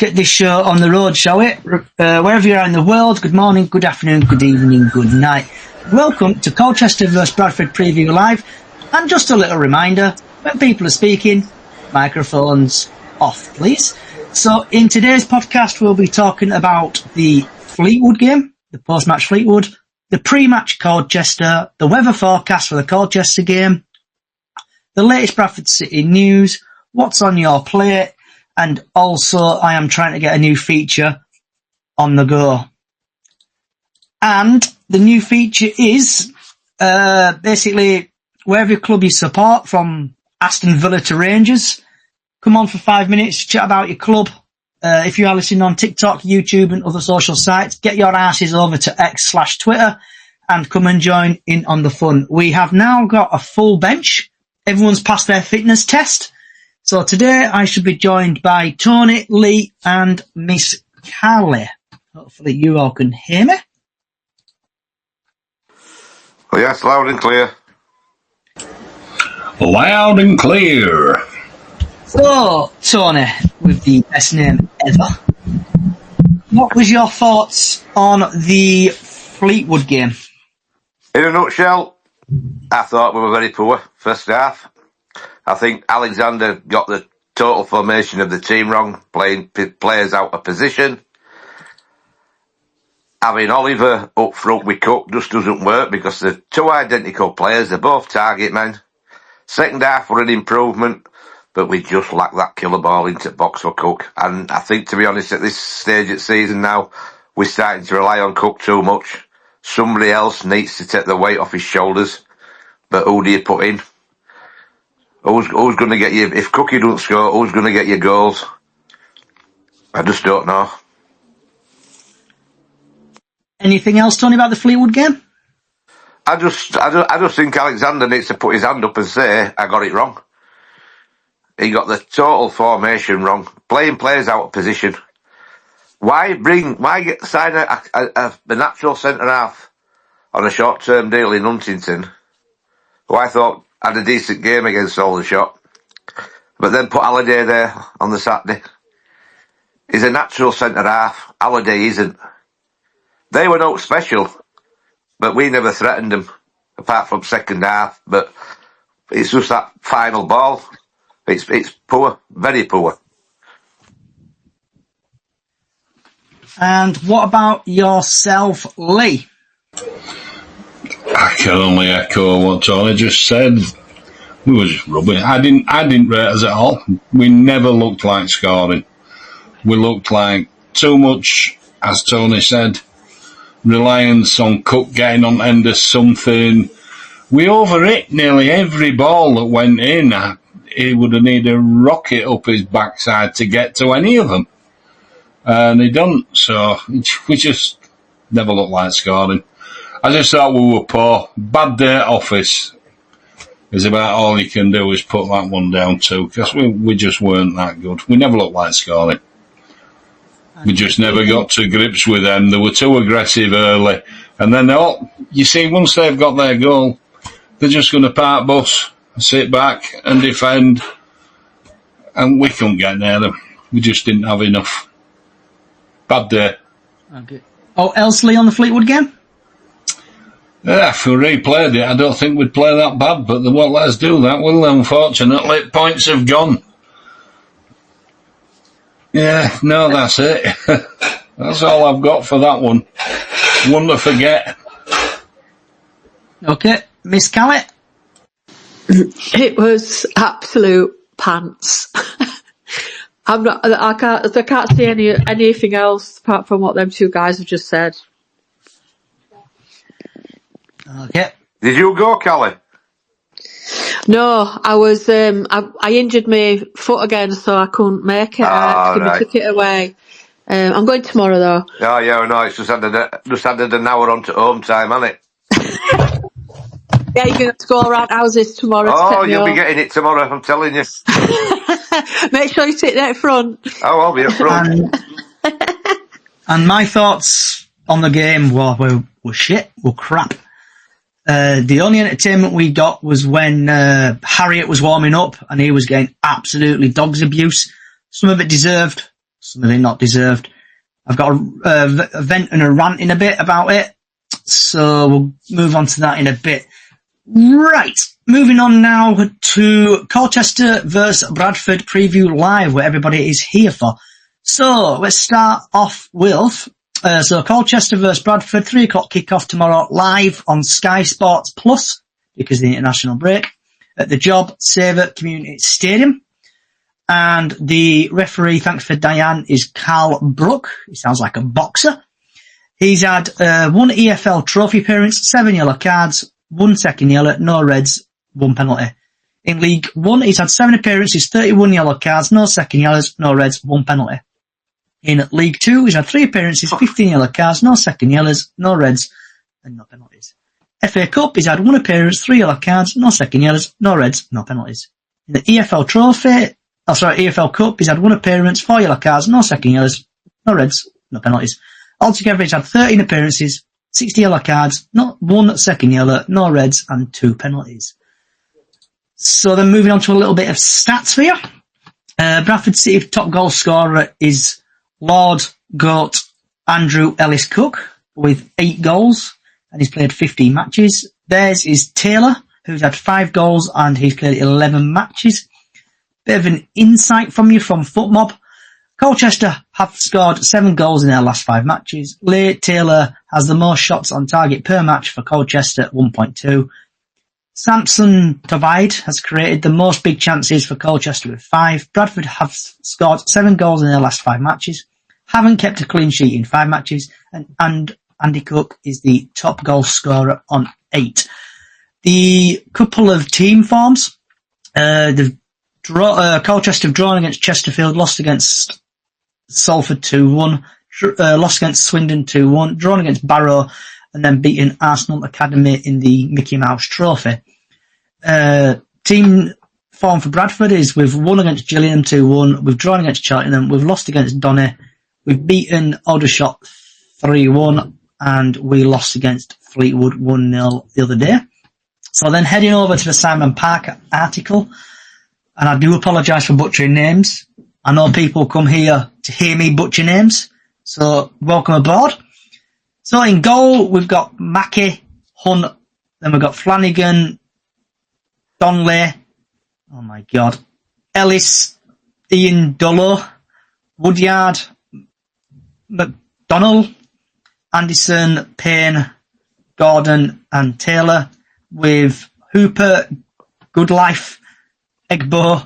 get this show on the road, shall we? Wherever you are in the world, good morning, good afternoon, good evening, good night. Welcome to Colchester vs Bradford Preview Live. And just a little reminder, when people are speaking, microphones off, please. So in today's podcast, we'll be talking about the Fleetwood game, the post-match Fleetwood, the pre-match Colchester, the weather forecast for the Colchester game, the latest Bradford City news, what's on your plate, and also I am trying to get a new feature on the go. And the new feature is basically wherever club you support, from Aston Villa to Rangers, come on for 5 minutes, chat about your club. If you are listening on TikTok, YouTube and other social sites, get your asses over to X/Twitter and come and join in on the fun. We have now got a full bench. Everyone's passed their fitness test. So today I should be joined by Tony, Lee and Miss Callie. Hopefully you all can hear me. Oh yes, loud and clear. Loud and clear. So, Tony, with the best name ever, what was your thoughts on the Fleetwood game? In a nutshell, I thought we were very poor first half. I think Alexander got the total formation of the team wrong, playing players out of position. Having Oliver up front with Cook just doesn't work because they're two identical players. They're both target men. Second half were an improvement, but we just lack that killer ball into box for Cook. And I think, to be honest, at this stage of the season now, we're starting to rely on Cook too much. Somebody else needs to take the weight off his shoulders. But who do you put in? Who's going to get you? If Cookie don't score, who's going to get your goals? I just don't know. Anything else, Tony, about the Fleetwood game? I just think Alexander needs to put his hand up and say, I got it wrong. He got the total formation wrong. Playing players out of position. Why sign a natural centre half on a short term deal in Huntington, who I thought had a decent game against Aldershot, but then put Halliday there on the Saturday? He's a natural centre half. Halliday isn't. They were not special, but we never threatened them, apart from second half. But it's just that final ball. It's poor, very poor. And what about yourself, Lee? I can only echo what Tony just said. We were just rubbish. I didn't rate us at all. We never looked like scoring. We looked like too much, as Tony said, reliance on Cook getting on end of something. We overhit nearly every ball that went in. He would have needed a rocket up his backside to get to any of them. And he don't, so we just never looked like scoring. I just thought we were poor. Bad day at office is about all you can do is put that one down too, because we just weren't that good. We never looked like scoring. We just never got to grips with them. They were too aggressive early. And then, you see, once they've got their goal, they're just going to park bus, sit back and defend. And we couldn't get near them. We just didn't have enough. Bad day. Okay. Oh, Elsley on the Fleetwood game? Yeah, if we replayed it, I don't think we'd play that bad, but they won't let us do that, will they? Unfortunately, points have gone. Yeah, no, that's it. That's all I've got for that one. One to forget. Okay, Miss Callie? It was absolute pants. I can't see anything else apart from what them two guys have just said. Okay. Did you go, Callie? No, I was. I injured my foot again, so I couldn't make it. I Right. took it away. I'm going tomorrow though. Oh yeah, no, it's just added an hour on to home time, hasn't it? Yeah, you're going to have to go around houses tomorrow. Oh, you'll be getting it tomorrow, I'm telling you. Make sure you sit there at front. Oh, I'll be up front. And my thoughts on the game were shit, were crap. The only entertainment we got was when Harriet was warming up and he was getting absolutely dog's abuse. Some of it deserved, some of it not deserved. I've got a vent and a rant in a bit about it, so we'll move on to that in a bit. Right, moving on now to Colchester versus Bradford preview live, where everybody is here for. So let's start off with Colchester versus Bradford, 3 o'clock kickoff tomorrow, live on Sky Sports Plus because of the international break at the Job Saver Community Stadium. And the referee, thanks for Diane, is Carl Brook. He sounds like a boxer. He's had 1 EFL trophy appearance, 7 yellow cards, 1 second yellow, no reds, 1 penalty. In League 1, he's had 7 appearances, 31 yellow cards, no second yellows, no reds, 1 penalty. In League 2, he's had 3 appearances, 15 yellow cards, no second yellows, no reds, and no penalties. FA Cup, he's had 1 appearance, 3 yellow cards, no second yellows, no reds, no penalties. In the EFL Cup, he's had 1 appearance, 4 yellow cards, no second yellows, no reds, no penalties. Altogether, he's had 13 appearances, 60 yellow cards, not 1 second yellow, no reds, and 2 penalties. So then moving on to a little bit of stats for you. Bradford City top goal scorer is Lord Goat Andrew Ellis Cook with 8 goals, and he's played 15 matches. Theirs is Taylor, who's had 5 goals, and he's played 11 matches. Bit of an insight from you from FootMob. Colchester have scored 7 goals in their last 5 matches. Leigh Taylor has the most shots on target per match for Colchester at 1.2. Samson Tavide has created the most big chances for Colchester with 5. Bradford have scored 7 goals in their last 5 matches. Haven't kept a clean sheet in 5 matches. And Andy Cook is the top goal scorer on 8. The couple of team forms, Colchester have drawn against Chesterfield, lost against Salford 2-1, lost against Swindon 2-1, drawn against Barrow, and then beaten Arsenal Academy in the Mickey Mouse Trophy. Team form for Bradford is we've won against Gillingham 2-1, we've drawn against Cheltenham, we've lost against Donny, we've beaten Aldershot 3-1, and we lost against Fleetwood 1-0 the other day. So then heading over to the Simon Parker article, and I do apologise for butchering names. I know people come here to hear me butcher names, so welcome aboard. So in goal, we've got Mackey, Hunt, then we've got Flanagan, Donley, oh my god, Ellis, Ian Dullo, Woodyard, McDonnell, Anderson, Payne, Gordon and Taylor, with Hooper, Goodlife, Egbo,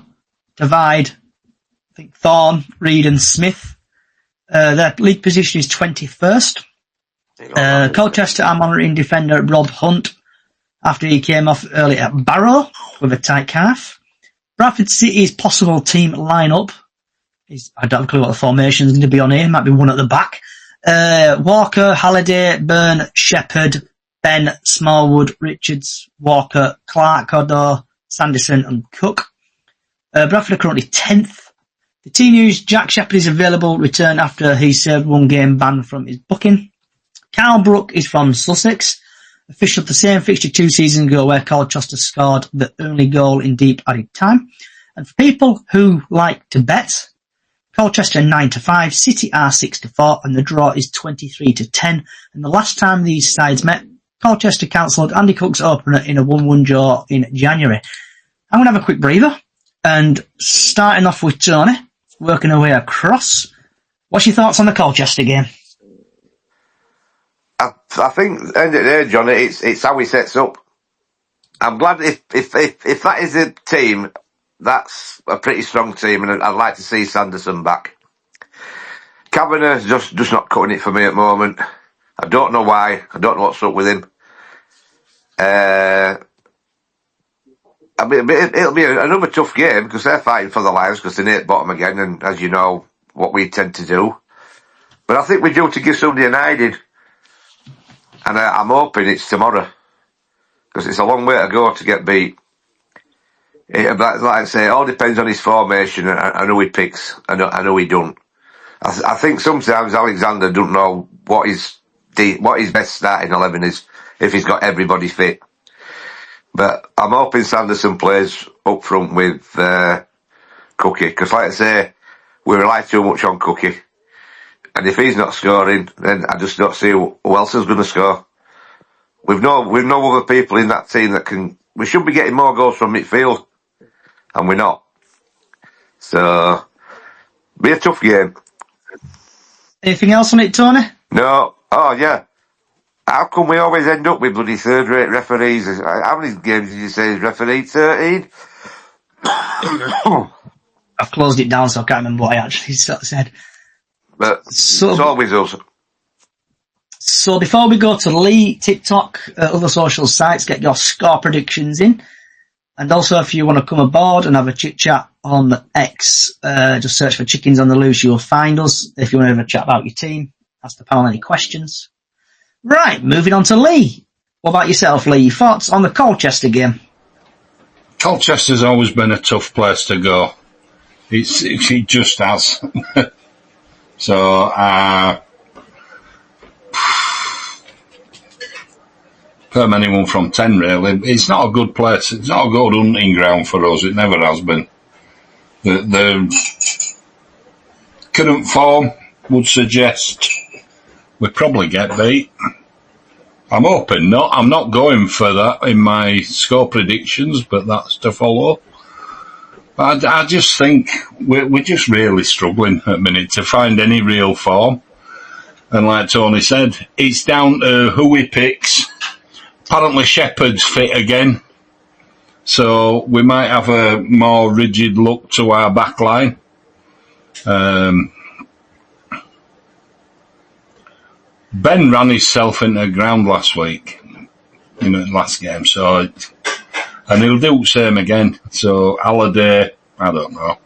Divide, I think Thorne, Reed and Smith. Their league position is 21st. Colchester are monitoring defender Rob Hunt after he came off early at Barrow with a tight calf. Bradford City's possible team line-up is, I don't have a clue what the formation is going to be on here, might be one at the back. Walker, Halliday, Byrne, Shepherd, Ben, Smallwood, Richards, Walker, Clark, Cordor, Sanderson and Cook. Bradford are currently 10th. The team news, Jack Shepherd is available, return after he served 1 game ban from his booking. Carl Brook is from Sussex, official of the same fixture 2 seasons ago where Colchester scored the only goal in deep added time. And for people who like to bet, Colchester 9-5, City are 6-4, and the draw is 23-10. And the last time these sides met, Colchester cancelled Andy Cook's opener in a 1-1 draw in January. I'm going to have a quick breather, and starting off with Tony, working our way across. What's your thoughts on the Colchester game? I think at the end of the day, Johnny, it's how he sets up. I'm glad if that is a team, that's a pretty strong team, and I'd like to see Sanderson back. Kavanagh's just not cutting it for me at the moment. I don't know why. I don't know what's up with him. It'll be another tough game because they're fighting for the lives because they're near bottom again, and as you know, what we tend to do. But I think we're due to give somebody an hiding, and I'm hoping it's tomorrow because it's a long way to go to get beat. Like I say, it all depends on his formation and who he picks and who he don't. I think sometimes Alexander don't know what his best starting 11 is if he's got everybody fit. But I'm hoping Sanderson plays up front with Cookie, because like I say, we rely too much on Cookie. And if he's not scoring, then I just don't see who else is going to score. We've no other people in that team that can. We should be getting more goals from midfield, and we're not. So, be a tough game. Anything else on it, Tony? No. Oh yeah. How come we always end up with bloody third-rate referees? How many games did you say he's refereed? 13? I've closed it down, so I can't remember what I actually sort of said. But it's always us. So before we go to Lee, TikTok, other social sites, get your score predictions in. And also, if you want to come aboard and have a chit-chat on X, just search for Chickens on the Loose, you'll find us. If you want to have a chat about your team, ask the panel any questions. Right, moving on to Lee. What about yourself, Lee? Thoughts on the Colchester game? Colchester's always been a tough place to go. It just has. So, per anyone from 10, really. It's not a good place. It's not a good hunting ground for us. It never has been. The current form would suggest we probably get beat. I'm hoping not. I'm not going for that in my score predictions, but that's to follow. I just think we're just really struggling at the minute to find any real form. And like Tony said, it's down to who he picks. Apparently Shepherd's fit again, so we might have a more rigid look to our back line. Ben ran himself into the ground last week, in the last game, and he'll do the same again. So Halliday, I don't know.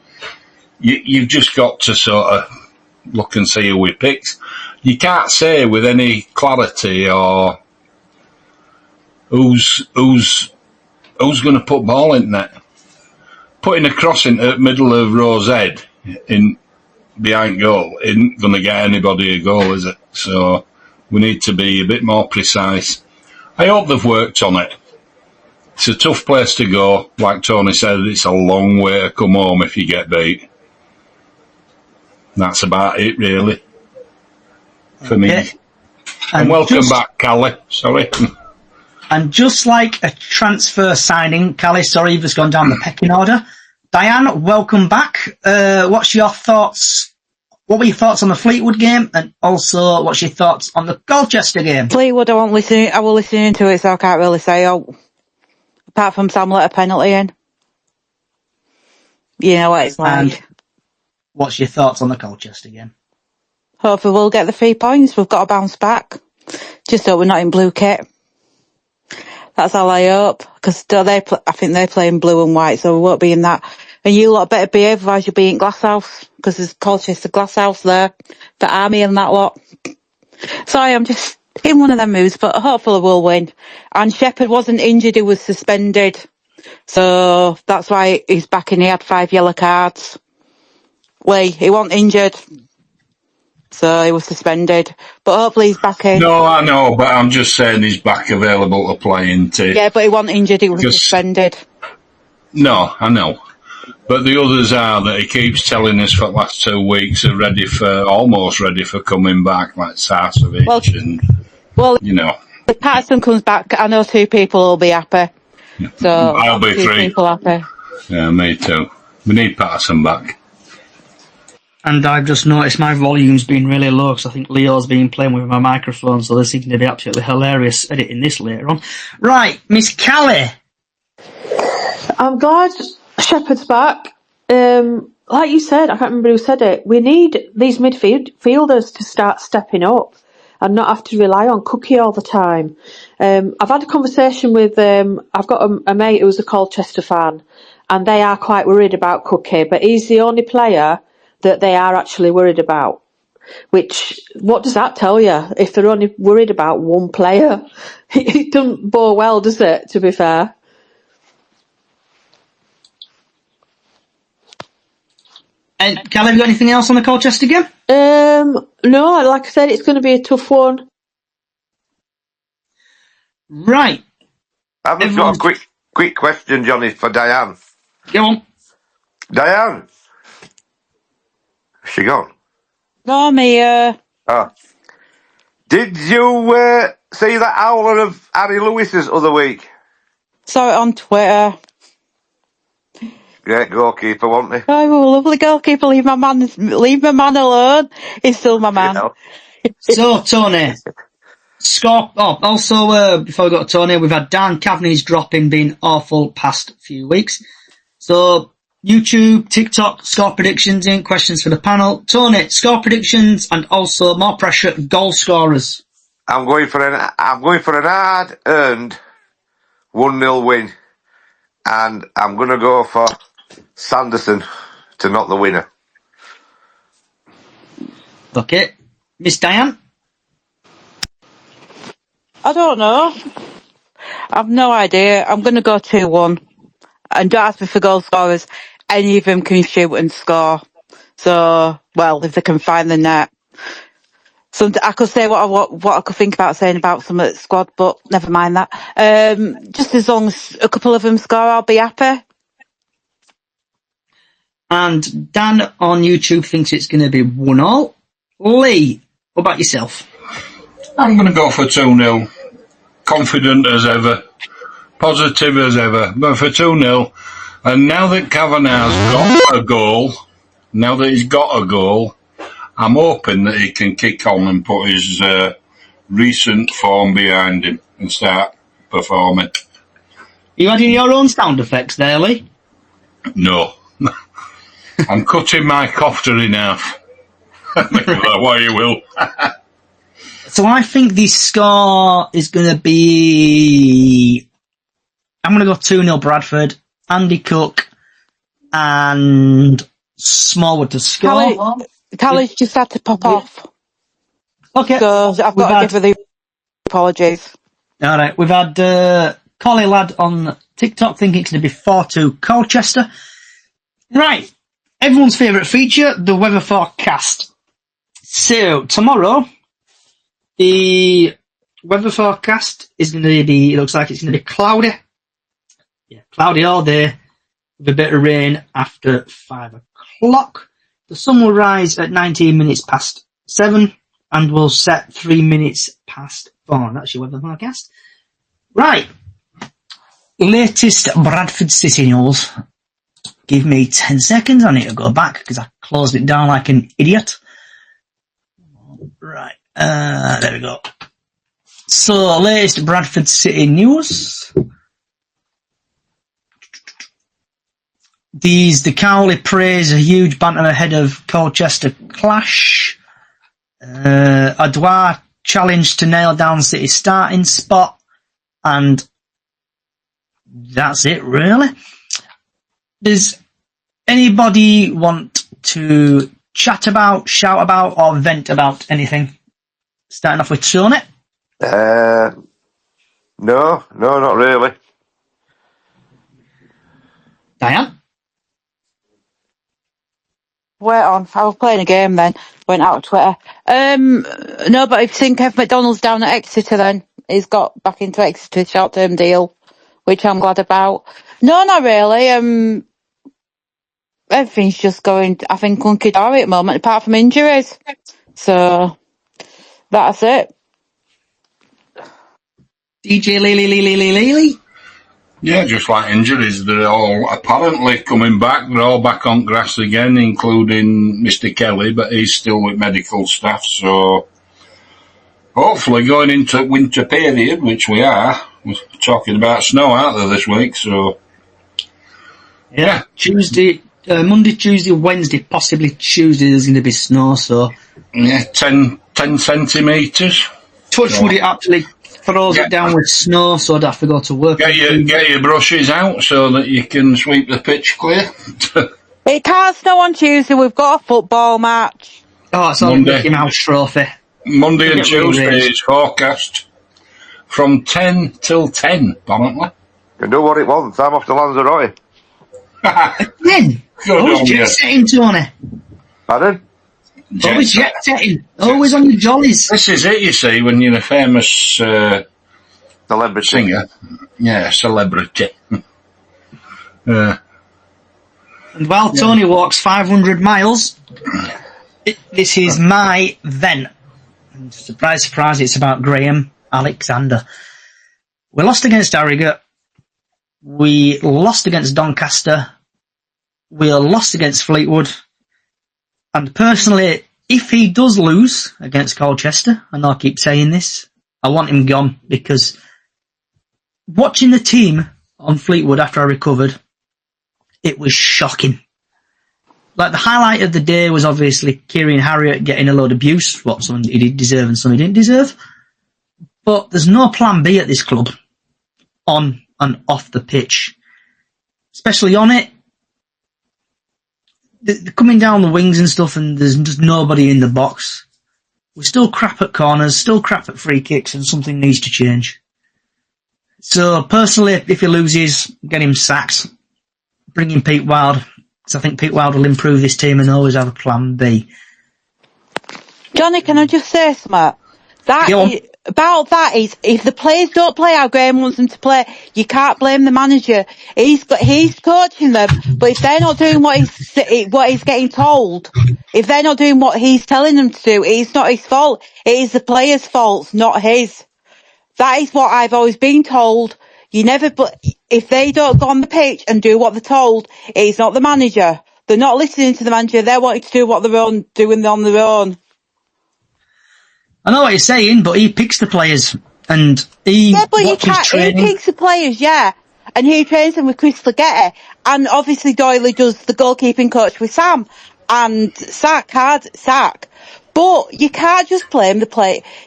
You've just got to sort of look and see who he picks. You can't say with any clarity or who's going to put ball in net. Putting a cross into the middle of Rose Head in behind goal isn't going to get anybody a goal, is it? So we need to be a bit more precise. I hope they've worked on it. It's a tough place to go. Like Tony said, it's a long way to come home if you get beat. That's about it, really, for me. Okay. And welcome back, Callie. Sorry. And just like a transfer signing, Callie, sorry, you've just gone down the pecking order. Diane, welcome back. What's your thoughts? What were your thoughts on the Fleetwood game? And also, what's your thoughts on the Colchester game? Fleetwood, I was listening to it, so I can't really say, apart from Sam let a penalty in. You know what it's like. And what's your thoughts on the Colchester game? Hopefully we'll get the 3 points. We've got to bounce back. Just hope we're not in blue kit. That's all I hope, because I think they play in blue and white, so we won't be in that. And you lot better behave, otherwise you'll be in Glasshouse, because there's Colchester Glasshouse there, the Army and that lot. Sorry, I'm just in one of them moods, but hopefully we'll win. And Shepherd wasn't injured, he was suspended. So that's why he's back in. He had 5 yellow cards. He wasn't injured. So he was suspended. But hopefully he's back in. No, I know, but I'm just saying he's back available to play, isn't he? Yeah, but he wasn't injured, he was suspended. No, I know. But the others are that he keeps telling us for the last 2 weeks are almost ready for coming back, like Sarcevic you know. If Patterson comes back, I know 2 people will be happy. So I'll be 2 3. people happy. Yeah, me too. We need Patterson back. And I've just noticed my volume's been really low because I think Leo's been playing with my microphone, so this is going to be absolutely hilarious editing this later on. Right, Miss Callie. I'm glad Shepherd's back. Like you said, I can't remember who said it, we need these midfielders to start stepping up and not have to rely on Cookie all the time. I've had a conversation with, I've got a mate who's a Colchester fan, and they are quite worried about Cookie, but he's the only player that they are actually worried about. Which, what does that tell you? If they're only worried about one player, it doesn't bode well, does it, to be fair? And Callie, have you got anything else on the Colchester game? No, like I said, it's going to be a tough one. Right. I've just got a quick question, Johnny, for Diane. Go on. Diane, She gone? No, I'm here. Oh. Did you see that howler of Harry Lewis's other week? Saw it on Twitter. Great goalkeeper, wasn't he? Oh, a lovely goalkeeper. Leave my man alone. He's still my man. You know? So, Tony, score. Oh, also, before we go to Tony, we've had Dan Cavaney's dropping been awful past few weeks. So, YouTube, TikTok, score predictions in, questions for the panel. Tony, score predictions and also more pressure, goal scorers. I'm going for an hard-earned 1-0 win, and I'm going to go for Sanderson to knock the winner. Okay. Miss Diane? I don't know. I've no idea. I'm going to go 2-1. And don't ask me for goal scorers. Any of them can shoot and score. So, well, if they can find the net. So I could say what I could think about saying about some of the squad, but never mind that. Just as long as a couple of them score, I'll be happy. And Dan on YouTube thinks it's going to be 1-1. Lee, what about yourself? I'm going to go for 2-0. Confident as ever. Positive as ever. But for 2-0. And now that Kavanagh's got a goal, I'm hoping that he can kick on and put his recent form behind him and start performing. You adding your own sound effects there, Lee? No. I'm cutting my cofter in half. What you will. So I think the score is going to be... I'm going to go 2-0 Bradford, Andy Cook and Smallwood to score. Tally's just had to pop off. Okay. So I've got to give her the apologies. All right. We've had Collie Lad on TikTok thinking it's going to be 4-2 Colchester. Right. Everyone's favourite feature, the weather forecast. So tomorrow, the weather forecast is going to be, it looks like it's going to be cloudy. Yeah, cloudy all day with a bit of rain after 5 o'clock. The sun will rise at 19 minutes past 7 and will set 3 minutes past 4. That's your weather forecast. Right. Latest Bradford City news. Give me 10 seconds. I need to go back because I closed it down like an idiot. Right. There we go. So, latest Bradford City news. The Cowley praise a huge banter ahead of Colchester clash. Adwa challenged to nail down City's starting spot. And that's it, really. Does anybody want to chat about, shout about, or vent about anything? Starting off with Tony. No, not really. Diane? Wait on. I was playing a game then. Went out of Twitter. No, but if you think Kev McDonald's down at Exeter then, he's got back into Exeter short-term deal, which I'm glad about. No, not really. Everything's just going, I think, hunky-dory at the moment, apart from injuries. So, that's it. DJ Lily. Yeah, just like injuries, they're all apparently coming back. They're all back on grass again, including Mr. Kelly, but he's still with medical staff. So hopefully going into winter period, which we are, we're talking about snow out there this week. So Yeah. Tuesday, Monday, Tuesday, Wednesday, possibly Tuesday there's going to be snow. So yeah, 10 centimetres. Touch wood, it actually throws it down with snow, so I'd have to go to work. Get your brushes out so that you can sweep the pitch clear. It can't snow on Tuesday. We've got a football match. Oh, it's on the Mickey Mouse trophy. Monday and Tuesday is forecast from 10 till 10, apparently. Can do what it wants. I'm off to Lanzarote. Again? Good Always on jet you. setting, Tony. Pardon? Always jet setting. Always on your jollies. This is it, you see, when you're a famous Celebrity. singer. Yeah, celebrity. And while Tony walks 500 miles, This is my vent. And surprise, surprise, it's about Graham Alexander. We lost against Harrogate. We lost against Doncaster. We lost against Fleetwood. And personally, if he does lose against Colchester, and I keep saying this, I want him gone, because watching the team on Fleetwood after I recovered, it was shocking. Like, the highlight of the day was obviously Kieran Harriott getting a load of abuse, what some he did deserve and some he didn't deserve. But there's no plan B at this club, on and off the pitch. Especially on it, they're coming down the wings and stuff, and there's just nobody in the box. We're still crap at corners, still crap at free kicks, and something needs to change. So, personally, if he loses, get him sacked. Bring in Pete Wild. I think Pete Wild will improve this team and always have a plan B. Johnny, can I just say something? About that is, if the players don't play how Graham wants them to play, you can't blame the manager. He's coaching them, but if they're not doing what he's getting told, if they're not doing what he's telling them to do, it's not his fault. It is the players' fault, not his. That is what I've always been told. If they don't go on the pitch and do what they're told, it's not the manager. They're not listening to the manager. They're wanting to do what they're doing on their own. I know what you're saying, but he picks the players, and he watches training. He picks the players, yeah, and he trains them with Chris Leggetti, and obviously Doyley does the goalkeeping coach with Sam, and Sack. But you can't just blame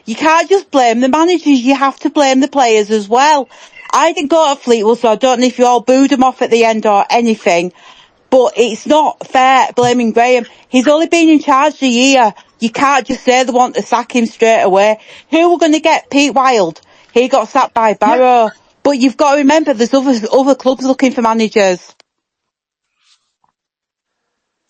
you can't just blame the managers, you have to blame the players as well. I didn't go to Fleetwood, so I don't know if you all booed him off at the end or anything, but it's not fair blaming Graham. He's only been in charge a year. You can't just say they want to sack him straight away. Who were going to get? Pete Wild. He got sacked by Barrow. Yeah. But you've got to remember, there's other clubs looking for managers.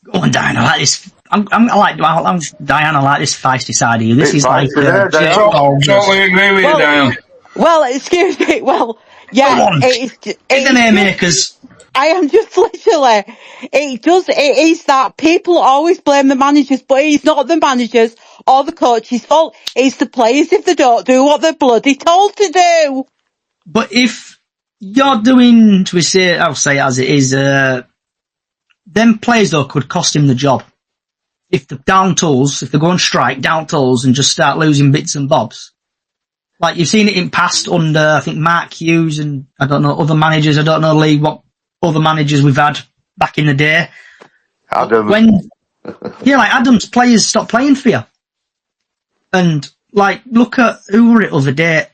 Go on, Diane, I like this. Diane, I like this feisty side of you. This is like... totally agree with you, Diane. Well, excuse me. Well, yeah. It's the haymakers. I am just literally, it is that people always blame the managers, but it's not the managers or the coach's fault. It's the players if they don't do what they're bloody told to do. But if you're doing, I'll say it as it is, them players though could cost him the job. If the down tools, if they go on strike, down tools, and just start losing bits and bobs. Like, you've seen it in past under, I think, Mark Hughes and, I don't know, other managers. I don't know, Lee, what other managers we've had back in the day. Adam. Like Adam's players stopped playing for you. And, like, look at, who were it other day?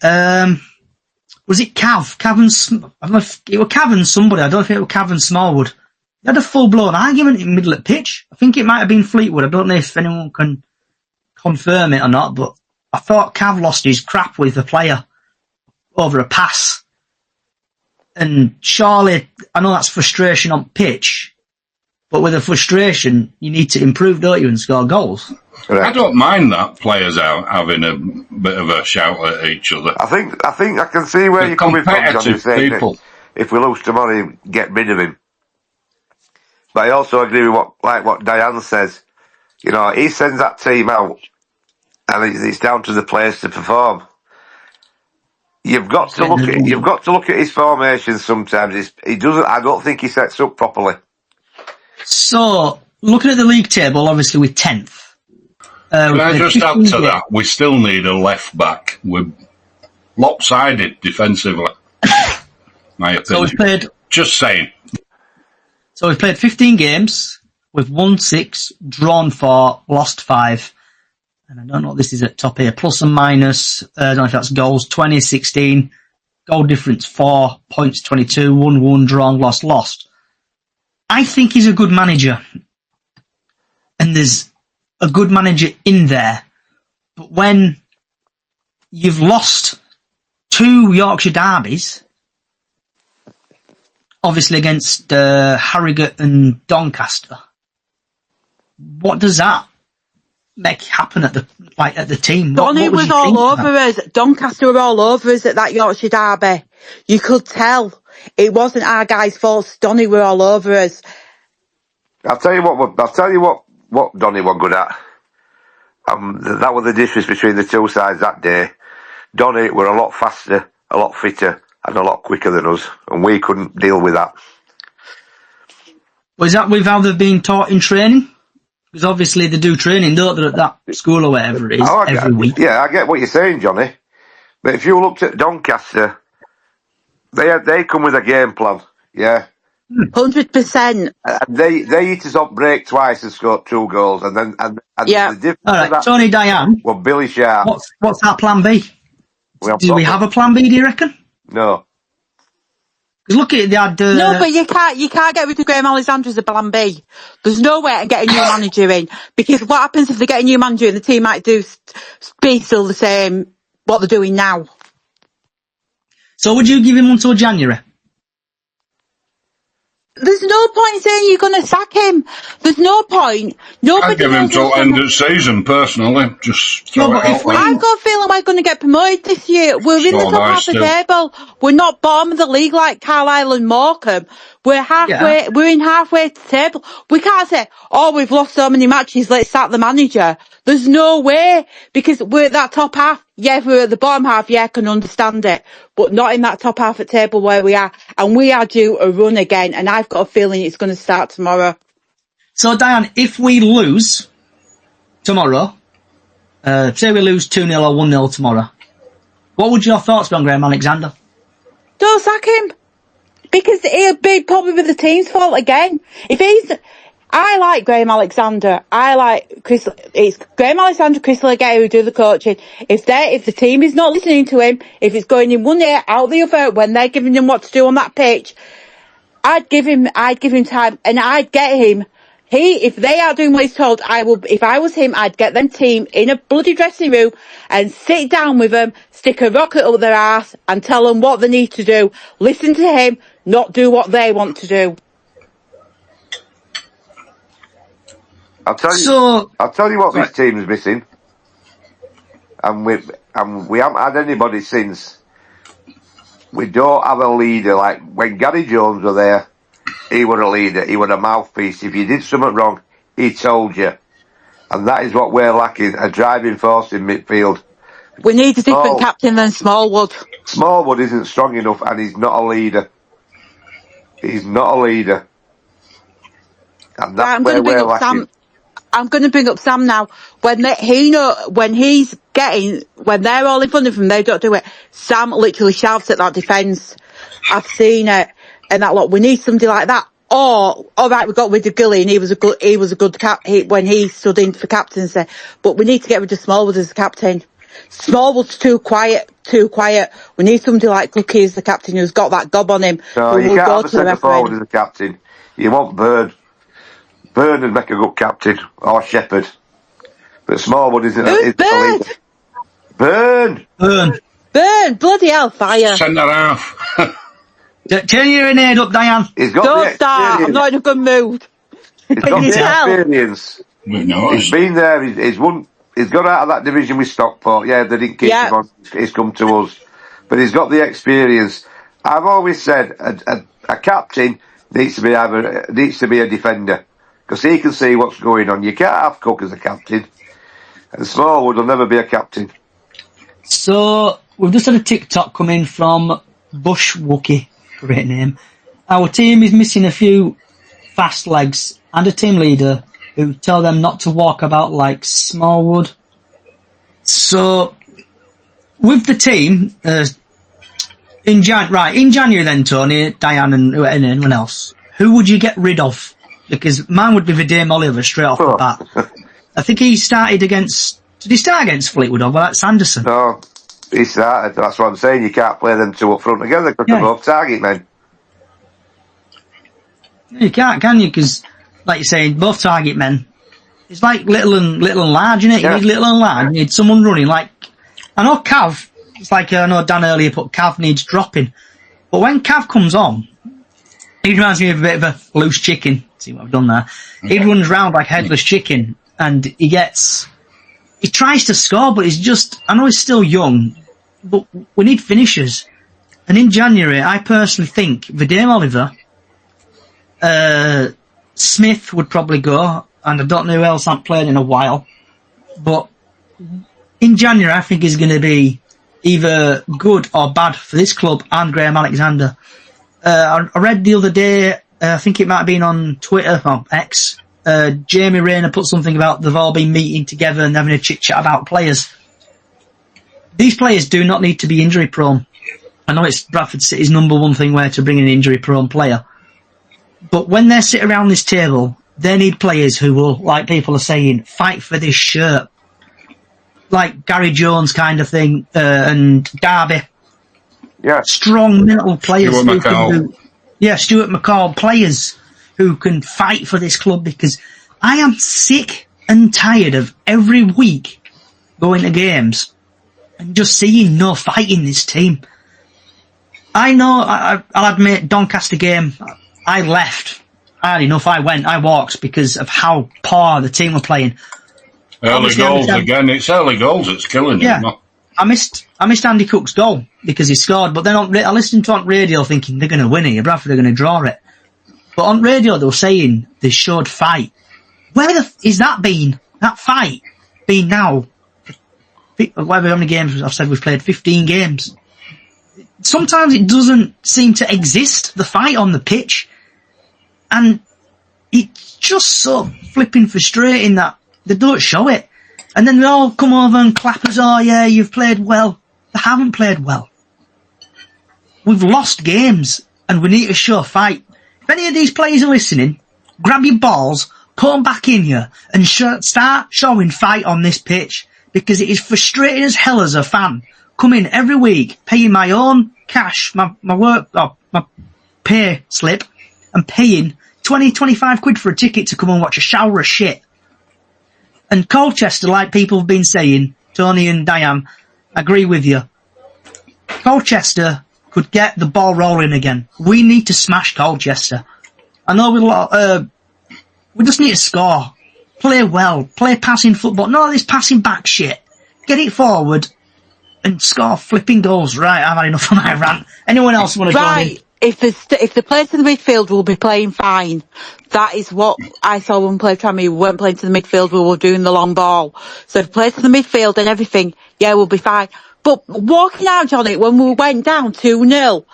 Was it Cav? I don't know if it was Cav and somebody. I don't know if it was Cav and Smallwood. They had a full-blown argument in the middle of the pitch. I think it might have been Fleetwood. I don't know if anyone can confirm it or not, but I thought Cav lost his crap with the player over a pass. And surely, I know that's frustration on pitch, but with the frustration, you need to improve, don't you, and score goals. Right. I don't mind that players out having a bit of a shout at each other. I think I can see where you're coming from, Johnny, saying that if we lose tomorrow, get rid of him. But I also agree with what Diane says. You know, he sends that team out, and it's down to the players to perform. You've got to look at his formation sometimes. He doesn't. I don't think he sets up properly. So, looking at the league table, obviously we're 10th. Can I just add to that? We still need a left back. We're lopsided defensively. My opinion. Just saying. So we've played 15 games. We've won 6, drawn 4, lost 5. And I don't know what this is at top here. Plus and minus, I don't know if that's goals, 20, 16. Goal difference 4, points 22, 1-1, drawn, lost. I think he's a good manager. And there's a good manager in there. But when you've lost 2 Yorkshire derbies, obviously against Harrogate and Doncaster, what does that make happen at the team? Donny was all over us. Doncaster were all over us at that Yorkshire derby. You could tell it wasn't our guys' fault. Donny were all over us. I'll tell you what Donny was good at. That was the difference between the two sides that day. Donny were a lot faster, a lot fitter, and a lot quicker than us, and we couldn't deal with that. Was that with how they've been taught in training? Because obviously they do training, don't they, at that school or whatever it is, every week. Yeah, I get what you're saying, Johnny. But if you looked at Doncaster, they come with a game plan, yeah. 100%. And they hit us off break twice and scored 2 goals, and the difference All right, that Tony, Diane. was Billy Sharp. What's that plan B? Do we have a plan B? Do you reckon? No. Because look at it, they had. No, but you can't get rid of Graham Alexander as a plan B. There's no way to get a new manager in, because what happens if they get a new manager and the team might be still the same what they're doing now? So would you give him until January? There's no point in saying you're going to sack him. There's no point. Nobody I'd give him knows till what's end gonna- of season, personally. Just throw but it if out we- there. I've got a feeling we're going to get promoted this year. We're in the So top nice half of the too. table. We're not bottom of the league like Carlisle and Morecambe. We're halfway. Yeah. We're in halfway to the table. We can't say, "Oh, we've lost so many matches. Let's sack the manager." There's no way, because we're at that top half. Yeah, if we're at the bottom half, yeah, I can understand it, but not in that top half of the table where we are. And we are due a run again. And I've got a feeling it's going to start tomorrow. So Diane, if we lose tomorrow, say we lose 2-0 or 1-0 tomorrow, what would your thoughts be on Graham Alexander? Don't sack him, because it'll be probably the team's fault again. I like Graham Alexander. I like Chris. It's Graham Alexander, Chris Legay who do the coaching. If the team is not listening to him, if it's going in one ear out the other when they're giving him what to do on that pitch, I'd give him time, and I'd get him. If they are doing what he's told, if I was him, I'd get them team in a bloody dressing room and sit down with them, stick a rocket up their arse and tell them what they need to do. Listen to him, not do what they want to do. I'll tell you what this team is missing, and we haven't had anybody since. We don't have a leader. Like when Gary Jones were there, he was a leader. He was a mouthpiece. If you did something wrong, he told you, and that is what we're lacking: a driving force in midfield. We need a different captain than Smallwood. Smallwood isn't strong enough, and he's not a leader. He's not a leader, and that's where we're lacking. I'm going to bring up Sam now. When they're all in front of him, they don't do it. Sam literally shouts at that defence. I've seen it, and that lot. We need somebody like that. Or, all right, we got rid of Gilly, and he was a good when he stood in for captaincy. But we need to get rid of Smallwood as the captain. Smallwood's too quiet. We need somebody like Cookie as the captain who's got that gob on him. No, you can't have a centre forward as a captain. You want Byrne. Byrne would make a good captain, or Shepherd. But Smallwood isn't a leader. Byrne! Byrne! Bloody hell, fire. Centre half. Turn your head up, Diane. He's got Don't start, I'm not in a good mood. He's got the experience. We know. He's been there, he's got out of that division with Stockport. Yeah, they didn't keep him on, he's come to us. But he's got the experience. I've always said a captain needs to be a defender, because he can see what's going on. You can't have Cook as a captain, and Smallwood will never be a captain. So we've just had a TikTok come in from Bush Wookie, great name. Our team is missing a few fast legs and a team leader who tell them not to walk about like Smallwood. So with the team, in January then, Tony, Diane and anyone else, who would you get rid of? Because mine would be Vidame Oliver straight off the bat. I think he started against... Did he start against Fleetwood or that's Sanderson? No, he started. That's what I'm saying. You can't play them two up front together because they're both target men. You can't, can you? Because, like you're saying, both target men. It's like little and large, isn't it? You need little and large. You need someone running. Like, I know Cav. It's like I know Dan earlier put Cav needs dropping. But when Cav comes on, he reminds me of a bit of a loose chicken. See what I've done there? He runs round like a headless chicken, and he tries to score, but he's just, I know he's still young, but we need finishers. And in January, I personally think Vidame Oliver, Smith would probably go, and I don't know who else I've played in a while, but in January, I think is going to be either good or bad for this club and Graham Alexander. I read the other day, I think it might have been on Twitter or X, Jamie Rayner put something about they've all been meeting together and having a chit chat about players. These players do not need to be injury prone. I know it's Bradford City's number one thing where to bring in an injury prone player. But when they sit around this table, they need players who will, like people are saying, fight for this shirt. Like Gary Jones kind of thing, and Derby. Yeah. Strong mental players. Stuart McCall. Stuart McCall. Players who can fight for this club, because I am sick and tired of every week going to games and just seeing no fight in this team. I know, I'll admit, Doncaster game, I left. I had enough, I walked because of how poor the team were playing. Early goals again, it's early goals that's killing Yeah. you. I missed Andy Cook's goal because he scored, but then I listened to on radio thinking they're going to win it, Bradford are going to draw it. But on radio they were saying they showed fight. Where is that been? That fight been now? Whatever many games I've said we've played, 15 games. Sometimes it doesn't seem to exist, the fight on the pitch. And it's just so flipping frustrating that they don't show it. And then they all come over and clap us, oh yeah, you've played well. They haven't played well. We've lost games and we need to show fight. If any of these players are listening, grab your balls, put them back in here and start showing fight on this pitch, because it is frustrating as hell as a fan. Come in every week, paying my own cash, my pay slip, and paying 20, 25 quid for a ticket to come and watch a shower of shit. And Colchester, like people have been saying, Tony and Diane, agree with you. Colchester could get the ball rolling again. We need to smash Colchester. I know we just need to score. Play well. Play passing football. None of this passing back shit. Get it forward and score flipping goals. Right, I've had enough of my rant. Anyone else want to join in? If the players in the midfield will be playing fine, that is what I saw when we played Tranmere. We weren't playing to the midfield, we were doing the long ball. So if the players in the midfield and everything, yeah, we'll be fine. But walking out, Johnny, when we went down 2-0,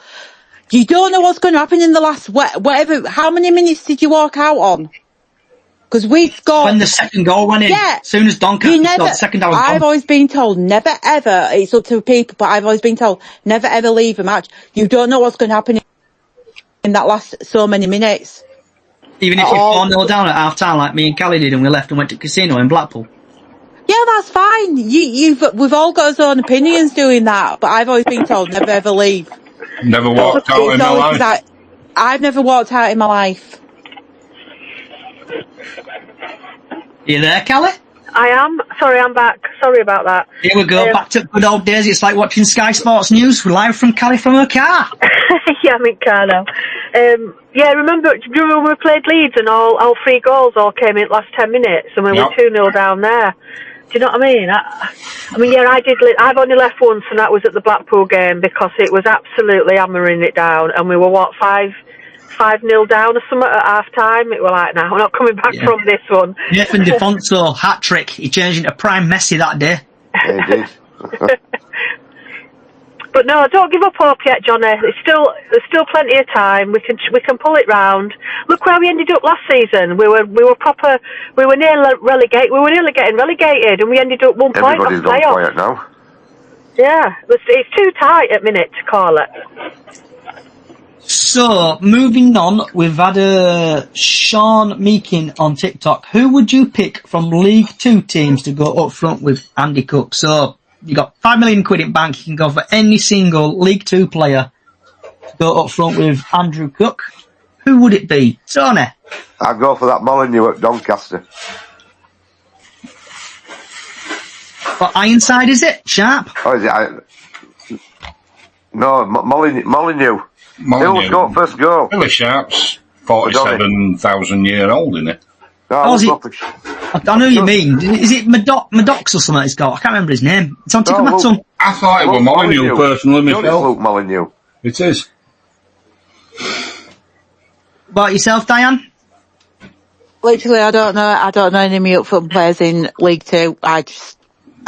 you don't know what's going to happen in the last, whatever, how many minutes did you walk out on? Because we scored. When the second goal went in, yeah, as soon as Doncaster scored, the second goal was I've always been told, never ever, it's up to people, but I've always been told, never ever leave a match. You don't know what's going to happen in that last so many minutes. Even if you're 4-0 down at half time, like me and Callie did, and we left and went to casino in Blackpool. Yeah, that's fine. We've all got our own opinions doing that, but I've always been told never ever leave. Never walked out in my life. I've never walked out in my life. You there, Callie? I am. Sorry, I'm back. Sorry about that. Here we go, back to good old days. It's like watching Sky Sports News. We're live from Callie from her car. Yeah, I'm in car now. Yeah, remember when we played Leeds and all 3 goals all came in the last 10 minutes and we were 2-0 down there? Do you know what I mean? I mean, yeah, I did. I've only left once, and that was at the Blackpool game because it was absolutely hammering it down, and we were 5-0 down or something at half time. It was like, nah, we're not coming back from this one. Nathan Defonso hat trick. He changed into prime Messi that day. He did. But no, don't give up hope yet, Johnny. There's still plenty of time. We can pull it round. Look where we ended up last season. We were nearly relegated. We were nearly getting relegated, and we ended up 1 point off Everybody's gone playoff. quiet now. Yeah, it's too tight at minute to call it. So, moving on, we've had Sean Meakin on TikTok. Who would you pick from League 2 teams to go up front with Andy Cook? So, you got 5 million quid in bank. You can go for any single League 2 player to go up front with Andrew Cook. Who would it be? Tony? I'd go for that Molyneux at Doncaster. What Ironside is it? Sharp? Oh, is it? No, Molyneux. Who got first goal? Billy Sharp's 47,000-year-old, isn't it? No, Oh, is it? I know what you mean. Is it Maddox or something it's got? I can't remember his name. It's on tip of my tongue. I thought it was Molyneux, personally, myself. Luke Molyneux. It is. What about yourself, Diane? Literally, I don't know any up front players in League 2.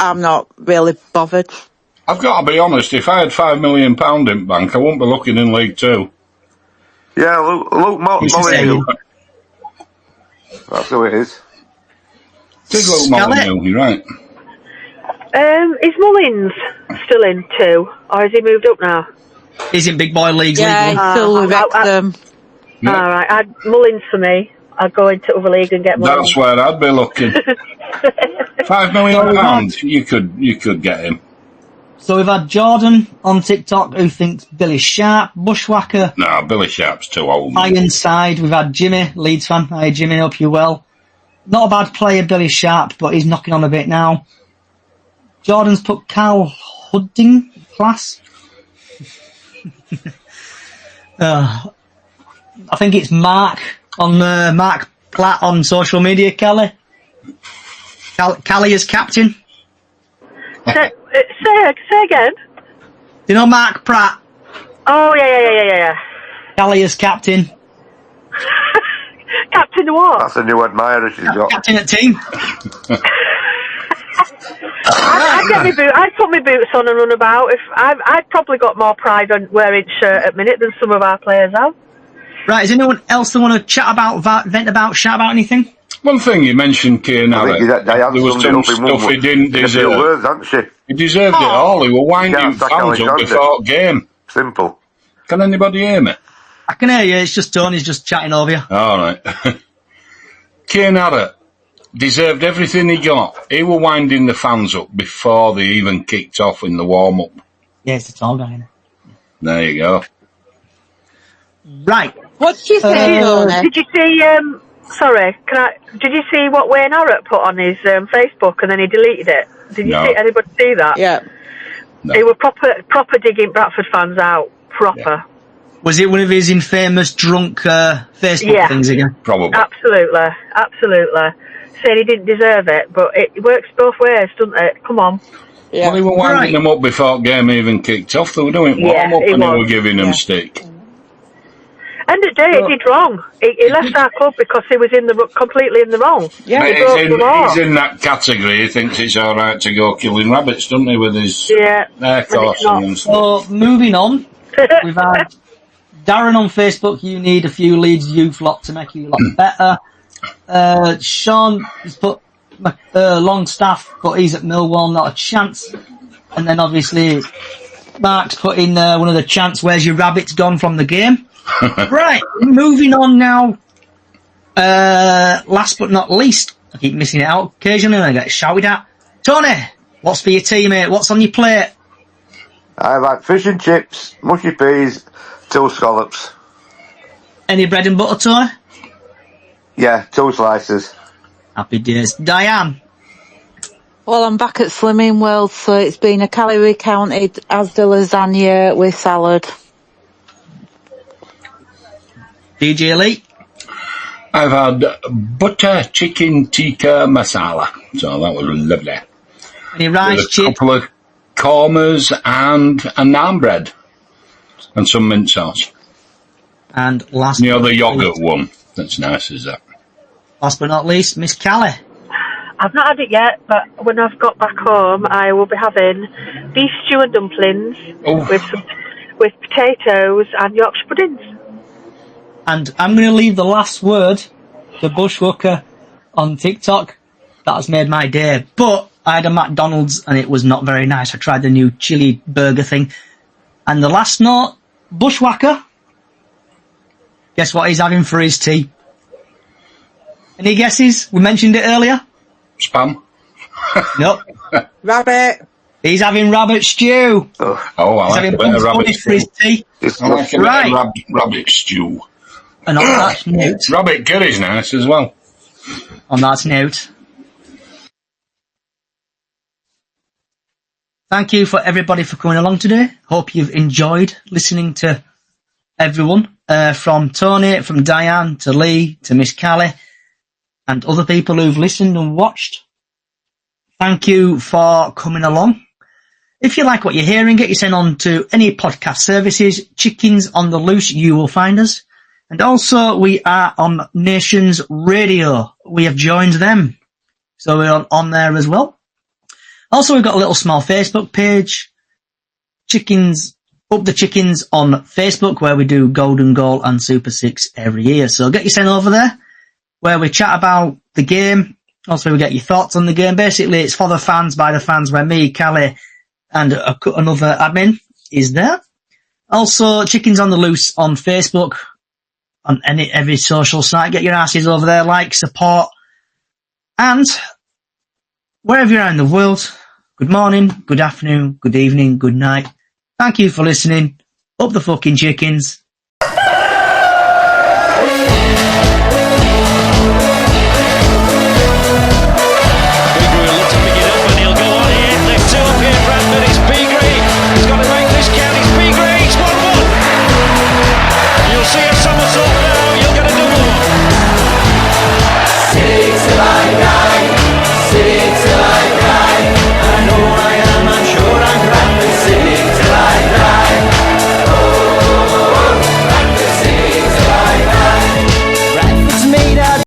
I'm not really bothered. I've got to be honest, if I had £5 million in bank, I wouldn't be looking in League Two. Yeah, Luke It's the same. Molyneux. That's who it is. Did Luke Scarlett? Molyneux, you're right. Is Mullins still in too, or has he moved up now? He's in big boy leagues. Yeah, League One. he's still with Wrexham. Yeah. All right, Mullins for me. I'd go into other league and get Mullins. That's where I'd be looking. £5 million, you could get him. So we've had Jordan on TikTok who thinks Billy Sharp, Bushwhacker, No, Billy Sharp's too old. Ironside. We've had Jimmy, Leeds fan. Hi Jimmy, hope you're well. Not a bad player, Billy Sharp, but he's knocking on a bit now. Jordan's put Carl Hudding class. I think it's Mark on Mark Platt on social media. Kelly, Callie as captain. Say again. Do you know Mark Pratt? Oh yeah. Callie as captain. Captain what? That's a new admirer she's got. Captain at team. I'd put my boots on and run about. If I'd probably got more pride on wearing shirt at minute than some of our players have. Right, is anyone else that want to chat about, vent about, shout about anything? One thing you mentioned, Kieran Harrop, there was some stuff he didn't deserve. Words, hasn't she? He deserved it all. He was winding fans up before game. Simple. Can anybody hear me? I can hear you, it's just Tony's just chatting over you. All right. Kieran Harrop deserved everything he got. He was winding the fans up before they even kicked off in the warm-up. Yeah, it's a tall guy, isn't it? There you go. Right. What did you say, Lorna? Did you see? Did you see what Wayne Harrop put on his Facebook and then he deleted it? Did you see anybody see that? Yeah. No. He were proper digging Bradford fans out. Proper. Yeah. Was it one of his infamous drunk Facebook things again? Probably. Absolutely. Saying he didn't deserve it, but it works both ways, doesn't it? Come on. Yeah. Well, he were winding them up before game even kicked off. They were doing warm-up and they were giving them stick. End of the day, he did wrong. He left our club because he was completely in the wrong. Yeah. He broke the law. He's in that category. He thinks it's all right to go killing rabbits, doesn't he, with his air caution and stuff. So, moving on, we've had Darren on Facebook, you need a few Leeds youth lot to make you a lot better. Sean has put Longstaff, but he's at Millwall, not a chance. And then obviously Mark's put in one of the chants, where's your rabbits gone from the game? Right, moving on now. Last but not least, I keep missing it out occasionally and I get shouted at. Tony, what's for your teammate? What's on your plate? I've had fish and chips, mushy peas, 2 scallops. Any bread and butter, Tony? Yeah, 2 slices. Happy days. Diane? Well, I'm back at Slimming World, so it's been a calorie counted Asda lasagna with salad. DJ Elite? I've had butter chicken tikka masala, so that was lovely. Any rice, With a chip? couple of kormas and a naan bread and some mint sauce. And last You know, the but not yoghurt least- one. That's nice, is that? Last but not least, Miss Callie. I've not had it yet, but when I've got back home, I will be having beef stew and dumplings with potatoes and Yorkshire puddings. And I'm going to leave the last word to Bushwhacker on TikTok. That has made my day. But I had a McDonald's and it was not very nice. I tried the new chili burger thing. And the last note, Bushwhacker, guess what he's having for his tea? Any guesses? We mentioned it earlier. Spam? Nope. Rabbit. He's having rabbit stew. Oh, I He's like a having bit of pumped rabbit honey for his stew. tea. I like a bit Right. of rabbit stew. And on that note, Rabbit curry's nice as well. Thank you for everybody for coming along today. Hope you've enjoyed listening to everyone, from Tony, from Diane, to Lee, to Miss Callie, and other people who've listened and watched. Thank you for coming along. If you like what you're hearing, get you sent on to any podcast services. Chickens on the Loose, you will find us. And also, we are on Nations Radio. We have joined them. So we're on there as well. Also, we've got a little small Facebook page, Up the Chickens on Facebook, where we do Golden Goal and Super 6 every year. So get your sent over there, where we chat about the game. Also, we get your thoughts on the game. Basically, it's for the fans, by the fans, where me, Callie, and another admin is there. Also, Chickens on the Loose on Facebook, on every social site. Get your asses over there, like, support. And wherever you are in the world, good morning, good afternoon, good evening, good night. Thank you for listening. Up the fucking chickens.